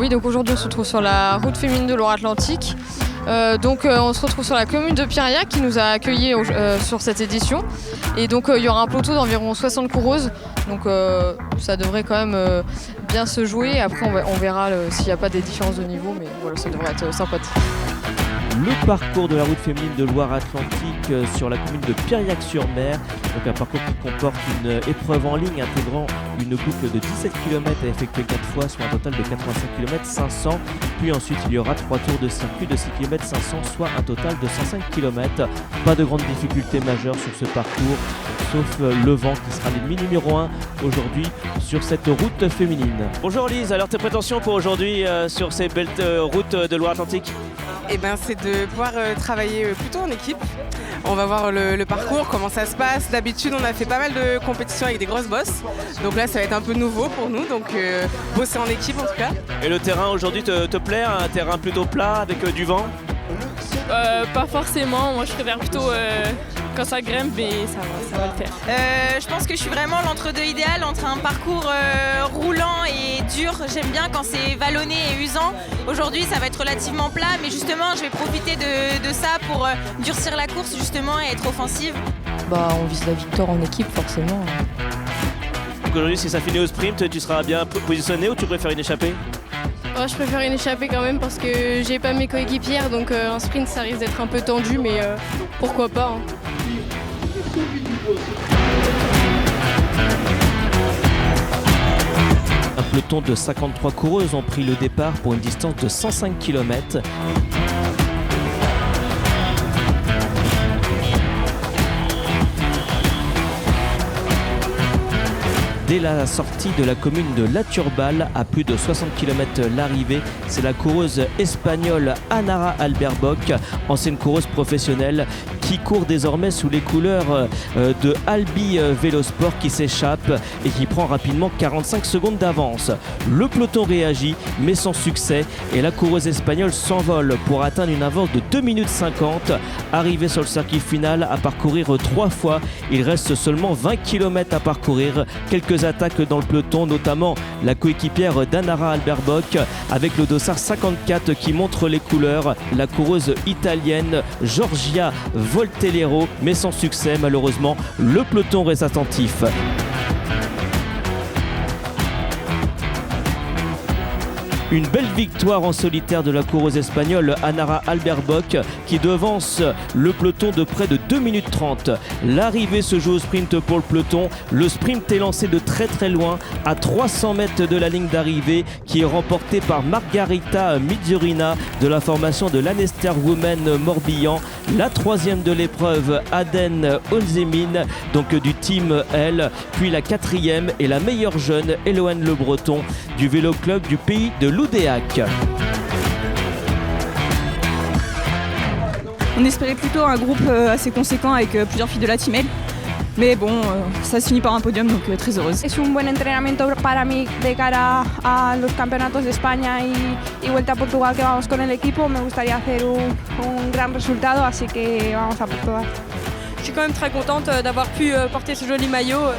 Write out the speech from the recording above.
Oui, donc aujourd'hui on se retrouve sur la route féminine de Loire-Atlantique. On se retrouve sur la commune de Piriac qui nous a accueillis sur cette édition. Et donc il y aura un peloton d'environ 60 coureuses. Donc ça devrait quand même bien se jouer. Après on verra s'il n'y a pas des différences de niveau, mais voilà, ça devrait être sympathique. Le parcours de la route féminine de Loire-Atlantique sur la commune de Piriac-sur-Mer. Donc un parcours qui comporte une épreuve en ligne intégrant une boucle de 17 km à effectuer 4 fois, soit un total de 85 km 500. Puis ensuite il y aura 3 tours de circuit de 6 km 500, soit un total de 105 km. Pas de grandes difficultés majeures sur ce parcours, sauf le vent qui sera l'ennemi numéro 1 aujourd'hui sur cette route féminine. Bonjour Lise, alors tes prétentions pour aujourd'hui sur ces belles routes de Loire-Atlantique? C'est de pouvoir travailler plutôt en équipe. On va voir le parcours, comment ça se passe. D'habitude, on a fait pas mal de compétitions avec des grosses bosses. Donc là, ça va être un peu nouveau pour nous. Donc bosser en équipe en tout cas. Et le terrain aujourd'hui te plaît? Un terrain plutôt plat avec du vent? Pas forcément. Moi, je préfère plutôt quand ça grimpe, mais ça va le faire. Je pense que je suis vraiment l'entre-deux idéal entre un parcours roulant et dur. J'aime bien quand c'est vallonné et usant. Aujourd'hui, ça va être relativement plat, mais justement, je vais profiter de ça pour durcir la course justement et être offensive. On vise la victoire en équipe forcément. Donc aujourd'hui, si ça finit au sprint, tu seras bien positionné ou tu préfères une échappée? Je préfère une échappée quand même parce que j'ai pas mes coéquipières, donc un sprint ça risque d'être un peu tendu, mais pourquoi pas. Un peloton de 53 coureuses ont pris le départ pour une distance de 105 km. Dès la sortie de la commune de La Turballe, à plus de 60 km l'arrivée, c'est la coureuse espagnole Anara Alberboc, ancienne coureuse professionnelle, qui court désormais sous les couleurs de Albi Vélosport, qui s'échappe et qui prend rapidement 45 secondes d'avance. Le peloton réagit, mais sans succès, et la coureuse espagnole s'envole pour atteindre une avance de 2 minutes 50. Arrivée sur le circuit final à parcourir 3 fois, il reste seulement 20 km à parcourir. Quelques attaques dans le peloton, notamment la coéquipière d'Anara Alberboc avec le dossard 54 qui montre les couleurs, la coureuse italienne Giorgia Voltellero, mais sans succès malheureusement. Le peloton reste attentif. Une belle victoire en solitaire de la coureuse espagnole Anara Alberboc qui devance le peloton de près de 2 minutes 30. L'arrivée se joue au sprint pour le peloton. Le sprint est lancé de très très loin, à 300 mètres de la ligne d'arrivée, qui est remporté par Margarita Mizzurina de la formation de Lanester Women Morbihan. La troisième de l'épreuve, Aden Olzemine, donc du team L. Puis la quatrième et la meilleure jeune, Eloane Le Breton, du vélo club du pays de Loudéac. On espérait plutôt un groupe assez conséquent avec plusieurs filles de la Team L. Mais bon, ça se finit par un podium, donc très heureuse. Es un buen entrenamiento para mí de cara a los campeonatos de España y Vuelta a Portugal que vamos con el equipo. Me gustaría hacer un gran resultado, así que vamos a por todas. Je suis quand même très contente d'avoir pu porter ce joli maillot.